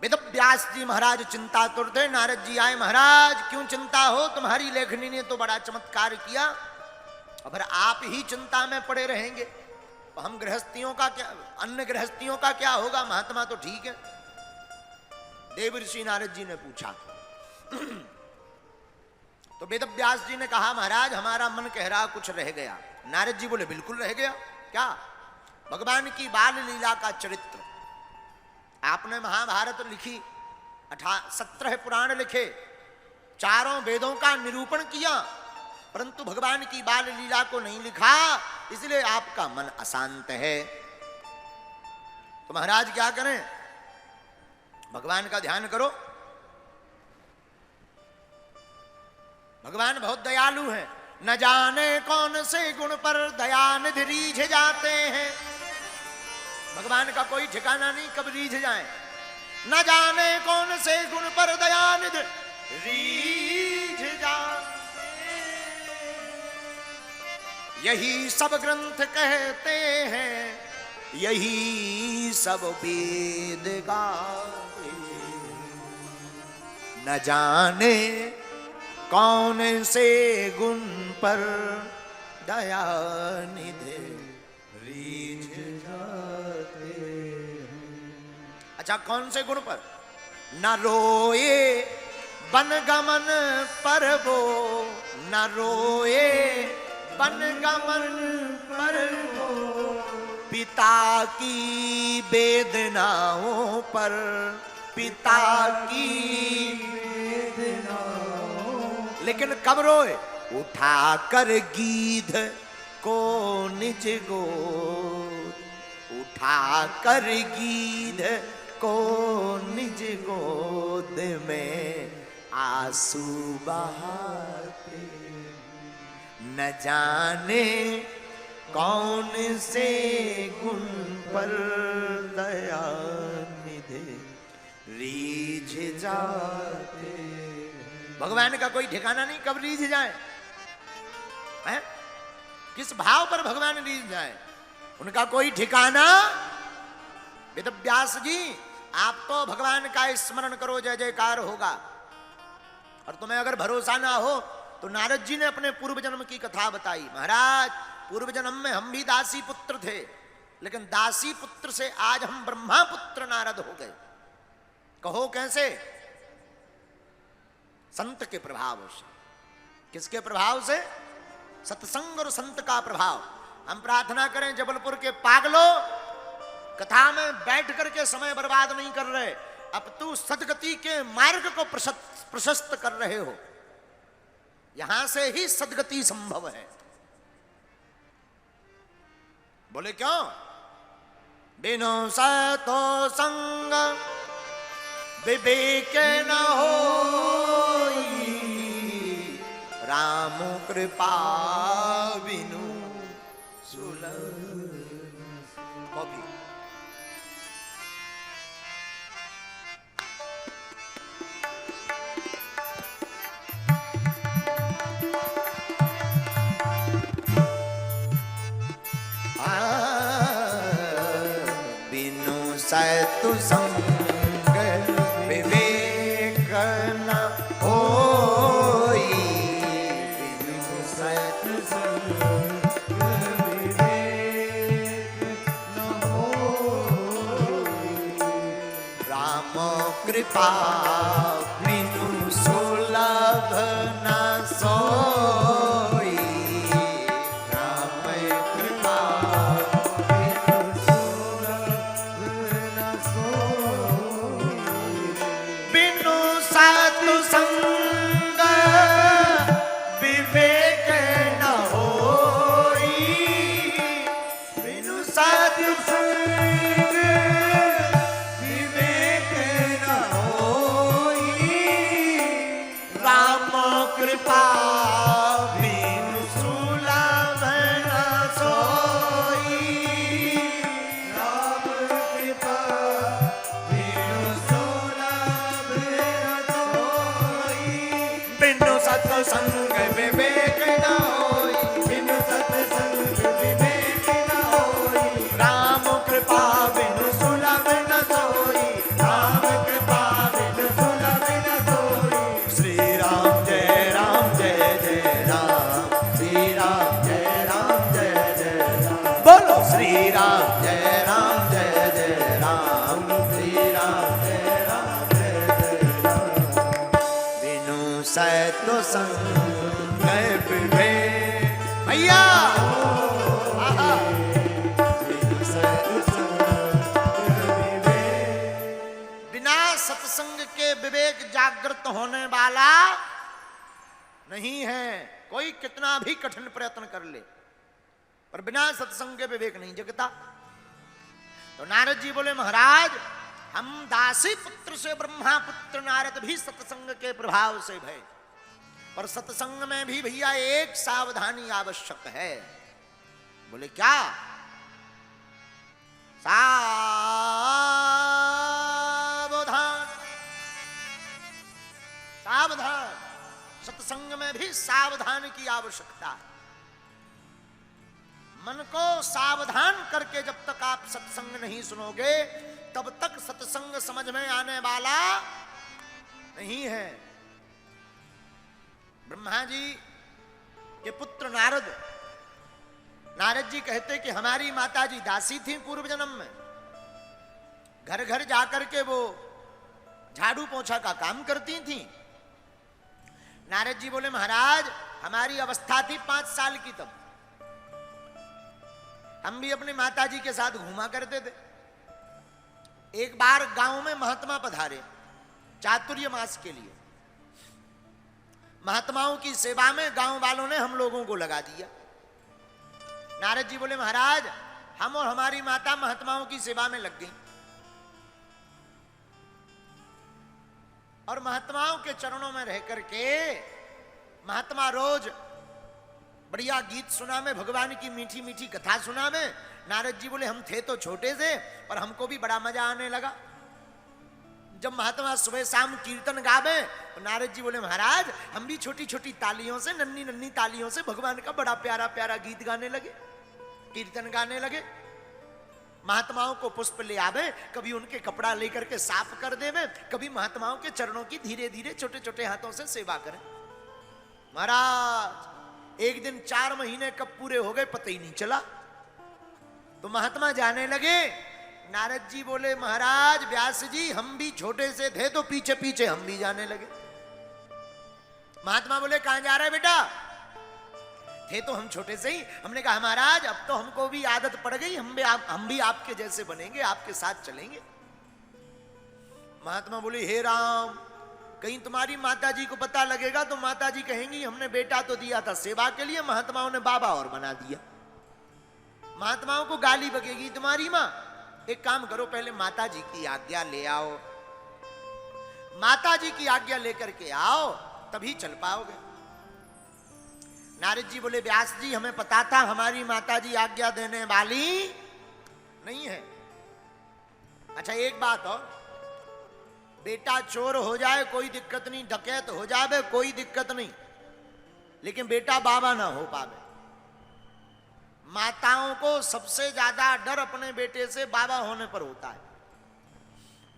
वेद व्यास जी महाराज चिंतातुर थे। नारद जी आए, महाराज क्यों चिंता हो, तुम्हारी लेखनी ने तो बड़ा चमत्कार किया, अगर आप ही चिंता में पड़े रहेंगे तो हम गृहस्थियों का क्या, अन्य गृहस्थियों का क्या होगा, महात्मा तो ठीक है। देव ऋषि नारद जी ने पूछा तो वेद व्यास जी ने कहा, महाराज हमारा मन कह रहा कुछ रह गया। नारद जी बोले, बिल्कुल रह गया। क्या? भगवान की बाल लीला का चरित्र। आपने महाभारत लिखी, 17 पुराण लिखे, चारों वेदों का निरूपण किया, परंतु भगवान की बाल लीला को नहीं लिखा, इसलिए आपका मन अशांत है। तो महाराज क्या करें? भगवान का ध्यान करो। भगवान बहुत दयालु हैं, न जाने कौन से गुण पर दयानिधि रीझ जाते हैं। भगवान का कोई ठिकाना नहीं, कब रीझ जाए। न जाने कौन से गुण पर दयानिधि रीझ जाते, यही सब ग्रंथ कहते हैं, यही सब वेद गाते। न जाने कौन से गुण पर दयानिधि रीझ जाते। अच्छा, कौन से गुण पर? न रोए वनगमन पर वो, न रोए वनगमन पर वो, पिता की वेदनाओं पर, पिता की वेदनाओं। लेकिन कब रोए? उठाकर गीध को निज गोद, उठाकर गीध को निज गोद में आंसू बहाते। न जाने कौन से गुण पर दयानिधि रीझ जाते। भगवान का कोई ठिकाना नहीं, कब रीझ जाए है? किस भाव पर भगवान रीझ जाए, उनका कोई ठिकाना। वेद व्यास जी, आप तो भगवान का स्मरण करो, जय जयकार होगा। और तुम्हें अगर भरोसा ना हो तो नारद जी ने अपने पूर्व जन्म की कथा बताई। महाराज, पूर्व जन्म में हम भी दासी पुत्र थे, लेकिन दासी पुत्र से आज हम ब्रह्मा पुत्र नारद हो गए। कहो कैसे? संत के प्रभाव से। किसके प्रभाव से? सत्संग और संत का प्रभाव। हम प्रार्थना करें, जबलपुर के पागलों, कथा में बैठ करके समय बर्बाद नहीं कर रहे, अब तू सदगति के मार्ग को प्रशस्त कर रहे हो। यहां से ही सदगति संभव है। बोले क्यों? बिनु सतो संग विवेक न होई, राम कृपा बिनु सुलभ। कॉफी। बिनु सतु संग विवेक न होई, बिनु सतु संग विवेक न होई, राम कृपा बिनु सुलभ न सोई, राम कृपा बिनु सुलभ न सोई, बिनु साधु संग विवेक न होई, बिनु साधु संग विवेक न होई, राम कृपा बिनु सुलभ न सोई, राम कृपा बिनु सुलभ न सोई, बिनु सत्संग विवेक न होई, बिनु सत्संग विवेक न होई, राम कृपा बिनु सुलभ न सोई, राम कृपा सैतो संग विवेक। भैया बिना सत्संग के विवेक जागृत होने वाला नहीं है। कोई कितना भी कठिन प्रयत्न कर ले पर बिना सत्संग के विवेक नहीं जगता। तो नारद जी बोले महाराज हम दासी पुत्र से ब्रह्मा पुत्र नारद भी सत्संग के प्रभाव से भय, पर सत्संग में भी भैया एक सावधानी आवश्यक है। बोले क्या? सावधान सावधान, सत्संग में भी सावधान की आवश्यकता है। मन को सावधान करके जब तक आप सत्संग नहीं सुनोगे तब तक सत्संग समझ में आने वाला नहीं है। ब्रह्मा जी के पुत्र नारद, नारद जी कहते कि हमारी माता जी दासी थी पूर्व जन्म में, घर घर जाकर के वो झाड़ू पोछा का काम करती थी। नारद जी बोले महाराज हमारी अवस्था थी 5 साल की, तब हम भी अपनी माता जी के साथ घूमा करते थे। एक बार गांव में महात्मा पधारे चातुर्य मास के लिए। महात्माओं की सेवा में गांव वालों ने हम लोगों को लगा दिया। नारद जी बोले महाराज हम और हमारी माता महात्माओं की सेवा में लग गई और महात्माओं के चरणों में रह करके महात्मा रोज बढ़िया गीत सुना में, भगवान की मीठी मीठी कथा सुना में। नारद जी बोले हम थे तो छोटे से और हमको भी बड़ा मजा आने लगा जब महात्मा सुबह शाम कीर्तन गावे। तो नारद जी बोले महाराज हम भी छोटी छोटी तालियों से, नन्ही नन्ही तालियों से भगवान का बड़ा प्यारा प्यारा गीत गाने लगे, कीर्तन गाने लगे। महात्माओं को पुष्प ले आवे, कभी उनके कपड़ा लेकर के साफ कर देवे, कभी महात्माओं के चरणों की धीरे धीरे छोटे छोटे हाथों से सेवा करें। महाराज एक दिन 4 महीने कब पूरे हो गए पता ही नहीं चला। तो महात्मा जाने लगे। नारद जी बोले महाराज व्यास जी हम भी छोटे से थे तो पीछे पीछे हम भी जाने लगे। महात्मा बोले कहां जा रहे हैं बेटा? थे तो हम छोटे से ही। हमने कहा महाराज अब तो हमको भी आदत पड़ गई, हम भी आपके जैसे बनेंगे, आपके साथ चलेंगे। महात्मा बोले हे राम कहीं तुम्हारी माता जी को पता लगेगा तो माता जी कहेंगी हमने बेटा तो दिया था सेवा के लिए, महात्माओं ने बाबा और बना दिया। महात्माओं को गाली बकेगी तुम्हारी मां। एक काम करो पहले माता जी की आज्ञा ले आओ, माता जी की आज्ञा लेकर के आओ तभी चल पाओगे। नारद जी बोले व्यास जी हमें पता था हमारी माता जी आज्ञा देने वाली नहीं है। अच्छा एक बात और, बेटा चोर हो जाए कोई दिक्कत नहीं, डकैत हो जाए कोई दिक्कत नहीं, लेकिन बेटा बाबा ना हो पावे। माताओं को सबसे ज्यादा डर अपने बेटे से बाबा होने पर होता है।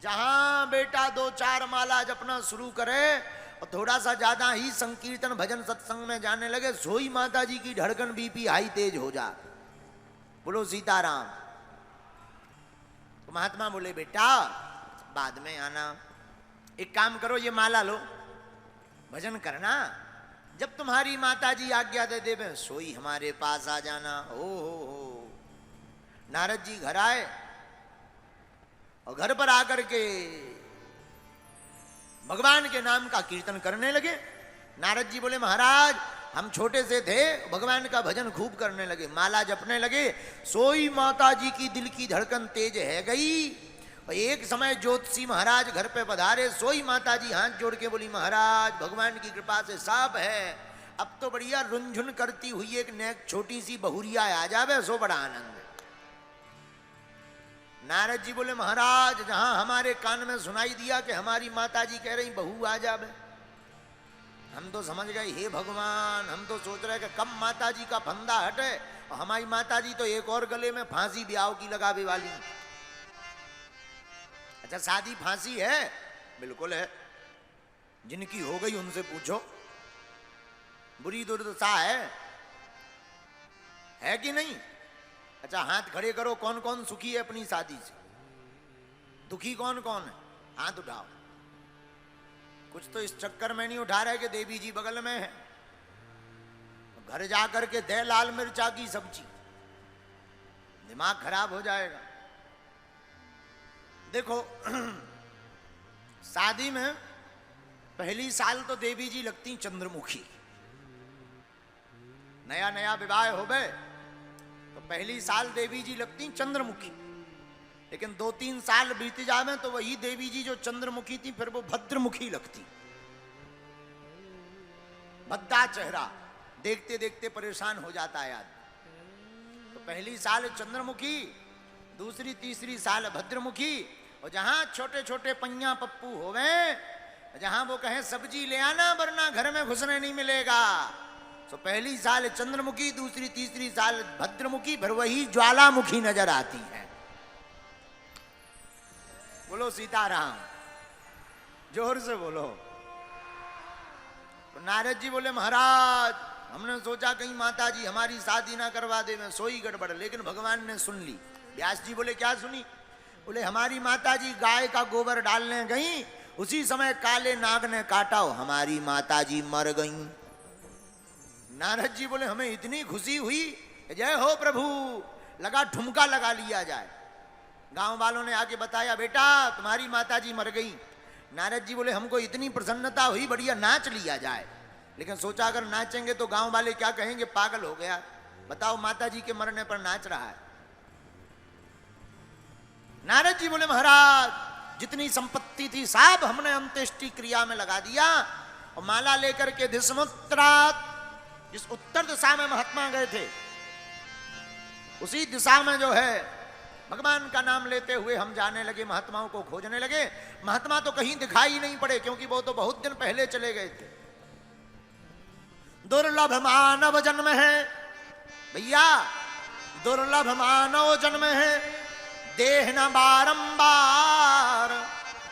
जहां बेटा 2-4 माला जपना शुरू करे और थोड़ा सा ज्यादा ही संकीर्तन भजन सत्संग में जाने लगे, सोई माता जी की धड़कन बीपी हाई तेज हो जा। बोलो सीताराम। तो महात्मा बोले बेटा बाद में आना, एक काम करो ये माला लो, भजन करना, जब तुम्हारी माता जी आज्ञा दे देवे सोई हमारे पास आ जाना। हो। नारद जी घर आए और घर पर आकर के भगवान के नाम का कीर्तन करने लगे। नारद जी बोले महाराज हम छोटे से थे भगवान का भजन खूब करने लगे, माला जपने लगे, सोई माता जी की दिल की धड़कन तेज है गई। और एक समय ज्योतिषी महाराज घर पे पधारे, सोई माता जी हाथ जोड़ के बोली महाराज भगवान की कृपा से साफ है, अब तो बढ़िया रुनझुन करती हुई एक नेक छोटी सी बहुरिया आ जावे सो बड़ा आनंद। नारद जी बोले महाराज जहां हमारे कान में सुनाई दिया कि हमारी माता जी कह रही बहू आ जावे, हम तो समझ गए हे भगवान, हम तो सोच रहे कि कब माता जी का फंदा हटे और हमारी माता जी तो एक और गले में फांसी ब्याह की लगावे वाली। अच्छा शादी फांसी है? बिल्कुल है, जिनकी हो गई उनसे पूछो, बुरी दुर्दशा है कि नहीं? अच्छा हाथ खड़े करो, कौन कौन सुखी है अपनी शादी से? दुखी कौन कौन है? हाथ उठाओ। कुछ तो इस चक्कर में नहीं उठा रहे कि देवी जी बगल में है, घर जाकर के दे लाल मिर्चा की सब्जी, दिमाग खराब हो जाएगा। देखो शादी में पहली साल तो देवी जी लगती चंद्रमुखी। नया नया विवाह हो गए तो पहली साल देवी जी लगती चंद्रमुखी, लेकिन 2-3 साल बीत जावे तो वही देवी जी जो चंद्रमुखी थी फिर वो भद्रमुखी लगती। भद्दा चेहरा, देखते देखते परेशान हो जाता है आदमी। तो पहली साल चंद्रमुखी, दूसरी तीसरी साल भद्रमुखी, और जहां छोटे छोटे पैया पप्पू हो गए, जहां वो कहें सब्जी ले आना वरना घर में घुसने नहीं मिलेगा, तो पहली साल चंद्रमुखी, दूसरी तीसरी साल भद्रमुखी, फिर वही ज्वालामुखी नजर आती है। बोलो सीताराम, जोर से बोलो। तो नारद जी बोले महाराज हमने सोचा कहीं माता जी हमारी शादी ना करवा दे, मैं सोई गड़बड़, लेकिन भगवान ने सुन ली। व्यास जी बोले क्या सुनी? बोले हमारी माता जी गाय का गोबर डालने गई, उसी समय काले नाग ने काटा, हमारी माता जी मर गई। नारद जी बोले हमें इतनी खुशी हुई, जय हो प्रभु, लगा ठुमका लगा लिया जाए। गांव वालों ने आके बताया बेटा तुम्हारी माता जी मर गई। नारद जी बोले हमको इतनी प्रसन्नता हुई, बढ़िया नाच लिया जाए, लेकिन सोचा अगर नाचेंगे तो गांव वाले क्या कहेंगे, पागल हो गया, बताओ माता जी के मरने पर नाच रहा है। नारद जी बोले महाराज जितनी संपत्ति थी सब हमने अंत्येष्टि क्रिया में लगा दिया, और माला लेकर के दिशमुत्रात, जिस उत्तर दिशा में महात्मा गए थे उसी दिशा में जो है भगवान का नाम लेते हुए हम जाने लगे, महात्माओं को खोजने लगे। महात्मा तो कहीं दिखाई नहीं पड़े, क्योंकि वो तो बहुत दिन पहले चले गए थे। दुर्लभ मानव जन्म है भैया, दुर्लभ मानव जन्म है, देह न बारंबार,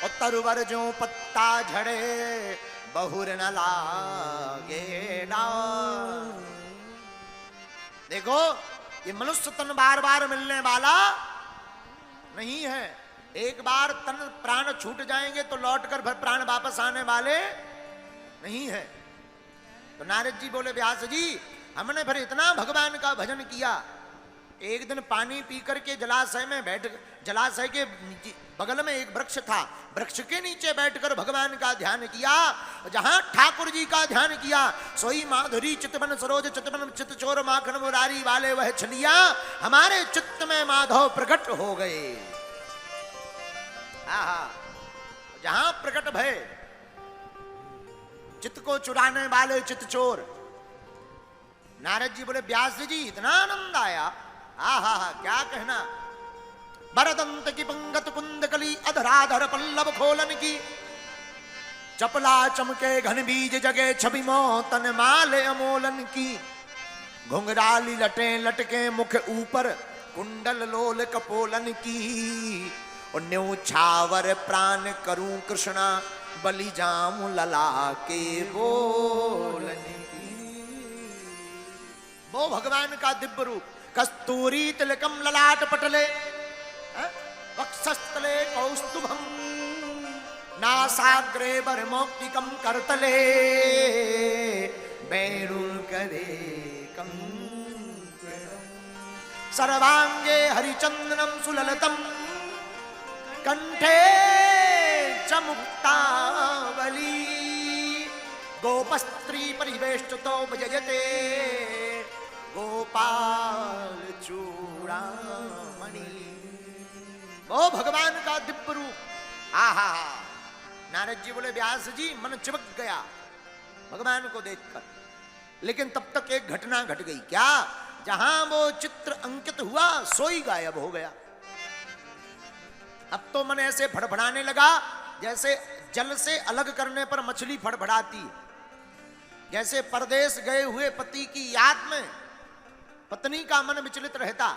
और तरवर जो पत्ता झड़े बहुर न लागे डार। देखो ये मनुष्य तन बार बार मिलने वाला नहीं है, एक बार तन प्राण छूट जाएंगे तो लौटकर फिर प्राण वापस आने वाले नहीं है। तो नारद जी बोले व्यास जी हमने फिर इतना भगवान का भजन किया, एक दिन पानी पी करके जलाशय में बैठ, जलाशय के बगल में एक वृक्ष था, वृक्ष के नीचे बैठकर भगवान का ध्यान किया। जहां ठाकुर जी का ध्यान किया, सोई माधुरी चितवन सरोज चितवन चित चोर माखन मुरारी वाले वह छलिया, हमारे चित्त में माधव प्रकट हो गए। आहा, जहां प्रकट भय, चित्त को चुराने वाले चित चोर। नारद जी बोले व्यास जी इतना आनंद आया, आहा क्या कहना। बरदंत की पंगत कुंदकली अधराधर पल्लव खोलन की, चपला चमके घन बीज जगे छवि तन माले अमोलन की, घुंघराली लटे लटके मुख ऊपर कुंडल लोल कपोलन की, और न्यू छावर प्राण करूं कृष्णा बलि जामु लला के बोलन की। वो भगवान का दिव्य रूप, कस्तूरी तिलकम ललाट पटले, वक्षस्थले कौस्तुभम, नासाग्रे बरमौक्तिकम करतले, बैरुल करे कम, सर्वांगे हरिचंदनम सुललतम, कंठे च मुक्तावली, गोपस्त्री परिवेष्टितो भजयते गोपाल चूड़ामणि। वो भगवान का दिव्य रूप, आहा। नारद जी बोले व्यास जी मन चिपक गया भगवान को देखकर, लेकिन तब तक एक घटना घट गई। क्या? जहां वो चित्र अंकित हुआ सोई गायब हो गया। अब तो मन ऐसे फड़फड़ाने लगा जैसे जल से अलग करने पर मछली फड़फड़ाती, जैसे परदेश गए हुए पति की याद में पत्नी का मन विचलित रहता,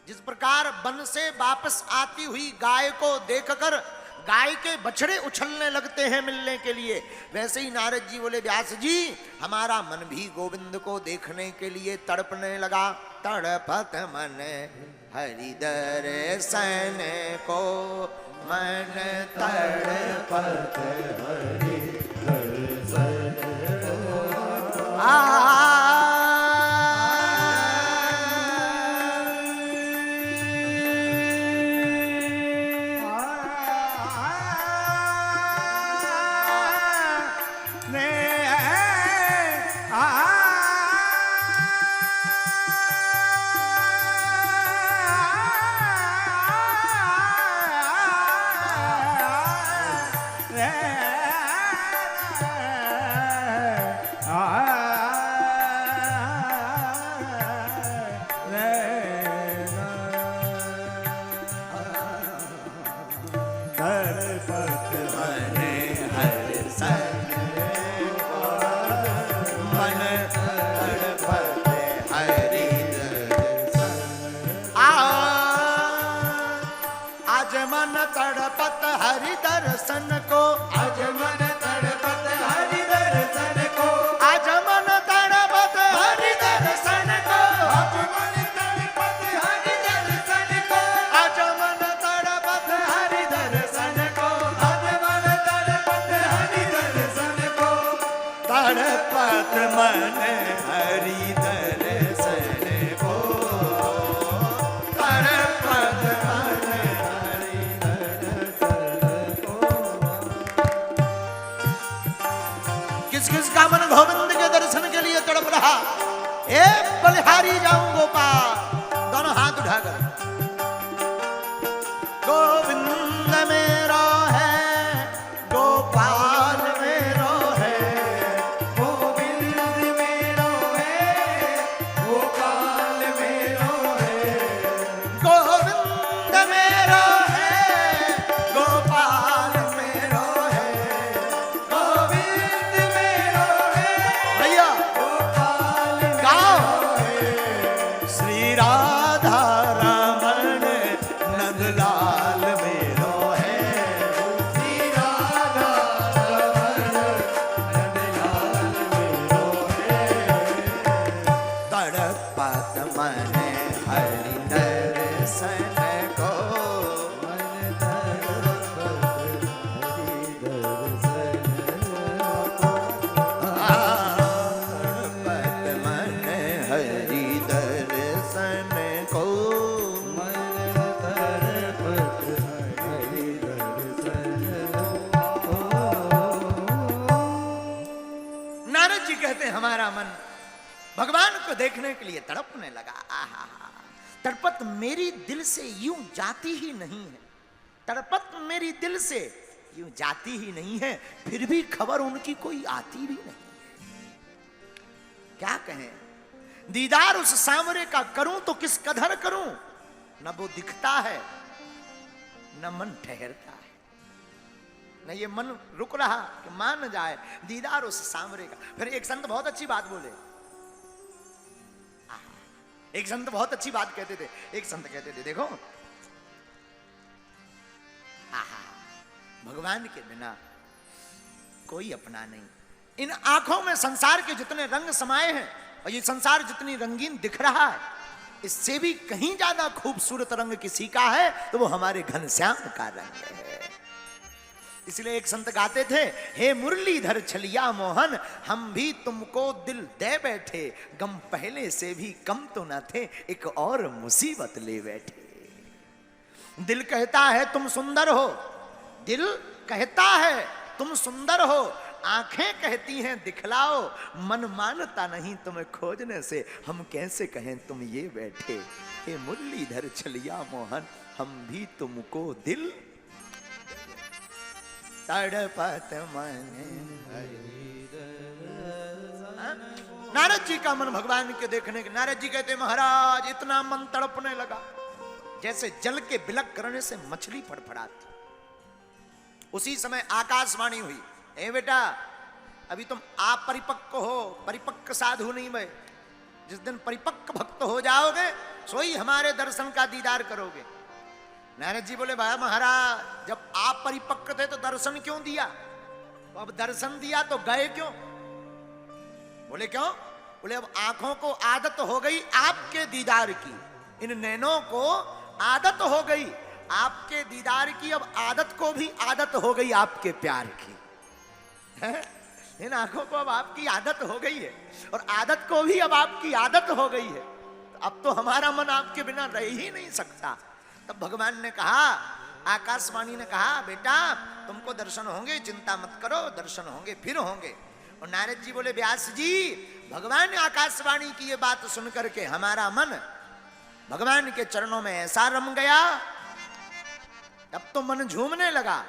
जिस प्रकार वन से वापस आती हुई गाय को देखकर गाय के बछड़े उछलने लगते हैं मिलने के लिए, वैसे ही नारद जी बोले व्यास जी हमारा मन भी गोविंद को देखने के लिए तड़पने लगा। तड़पत मन हरि दर्शन को, मन तड़पत पत हरि दर्शन तड़पत हरि दर्शन को, आज मन तड़पत हरि दर्शन को, आज मन तड़पत हरि दर्शन को, आज मन तड़पत हरि दर्शन को, आज मन तड़पत हरि दर्शन को, आज मन तड़पत हरि दर्शन को, तड़पत मन हरि दर्शन को, तड़पत मन किस का मन गोविंद के दर्शन के लिए तड़प रहा। ए बलिहारी जाऊं गोपाल, दोनों हाथ उठाकर गोविंद मेरो है, गोपाल मेरो है, गोविंद मेरो है, गोपाल मेरो है, गोविंद मेरो है, गोपाल मेरो है, गोविंद मेरो है, भैया गोपाल गाओ। श्री राधा रमण नंदलाल मेरो है, श्री राधा रमण नंदलाल मेरो है, तड़पत मन हरि दर्शन को, मन तड़पत हरि दर्शन को, तड़पत मन हरि दर्शन को। मन तड़पत हरि दर्शन को। नारद जी कहते हैं हमारा मन भगवान को देखने के लिए तड़पने लगा। आहा, तड़पत मेरी दिल से यूं जाती ही नहीं है, तड़पत मेरी दिल से यूं जाती ही नहीं है, फिर भी खबर उनकी कोई आती भी नहीं। क्या कहें, दीदार उस सांवरे का करूं तो किस कदर करूं, न वो दिखता है न मन ठहरता है, न ये मन रुक रहा कि मान जाए दीदार उस सांवरे का। फिर एक संत बहुत अच्छी बात बोले, एक संत बहुत अच्छी बात कहते थे। एक संत कहते थे देखो, आहा, भगवान के बिना कोई अपना नहीं। इन आंखों में संसार के जितने रंग समाये हैं और ये संसार जितनी रंगीन दिख रहा है, इससे भी कहीं ज्यादा खूबसूरत रंग किसी का है तो वो हमारे घनश्याम का रंग है। इसलिए एक संत गाते थे, हे मुरलीधर छलिया मोहन, हम भी तुमको दिल दे बैठे, गम पहले से भी कम तो न थे, एक और मुसीबत ले बैठे। दिल कहता है तुम सुंदर हो, दिल कहता है तुम सुंदर हो, आंखें कहती हैं दिखलाओ, मन मानता नहीं तुम्हें खोजने से, हम कैसे कहें तुम ये बैठे। हे मुरलीधर छलिया मोहन, हम भी तुमको दिल तड़पत मन हरि दर्शन। नारद जी का मन भगवान के देखने के, नारद जी कहते महाराज इतना मन तड़पने लगा जैसे जल के बिलक करने से मछली फड़फड़ाती। उसी समय आकाशवाणी हुई, ए बेटा अभी तुम आप परिपक्व हो, परिपक्व साधु नहीं भाई, जिस दिन परिपक्व भक्त हो जाओगे सोई हमारे दर्शन का दीदार करोगे। नारद जी बोले भाई महाराज जब आप परिपक्व थे तो दर्शन क्यों दिया, तो अब दर्शन दिया तो गए क्यों? बोले क्यों? बोले अब आंखों को आदत हो गई आपके दीदार की, इन नैनों को आदत हो गई आपके दीदार की अब आदत को भी आदत हो गई आपके प्यार की, है? इन आंखों को अब आपकी आदत हो गई है, और आदत को भी अब आपकी आदत हो गई है। अब तो हमारा मन आपके बिना रह ही नहीं सकता। तब भगवान ने कहा, आकाशवाणी ने कहा, बेटा तुमको दर्शन होंगे, चिंता मत करो, दर्शन होंगे, फिर होंगे। और नारद जी बोले, व्यास जी, भगवान आकाशवाणी की ये बात सुन करके हमारा मन भगवान के चरणों में ऐसा रम गया, अब तो मन झूमने लगा।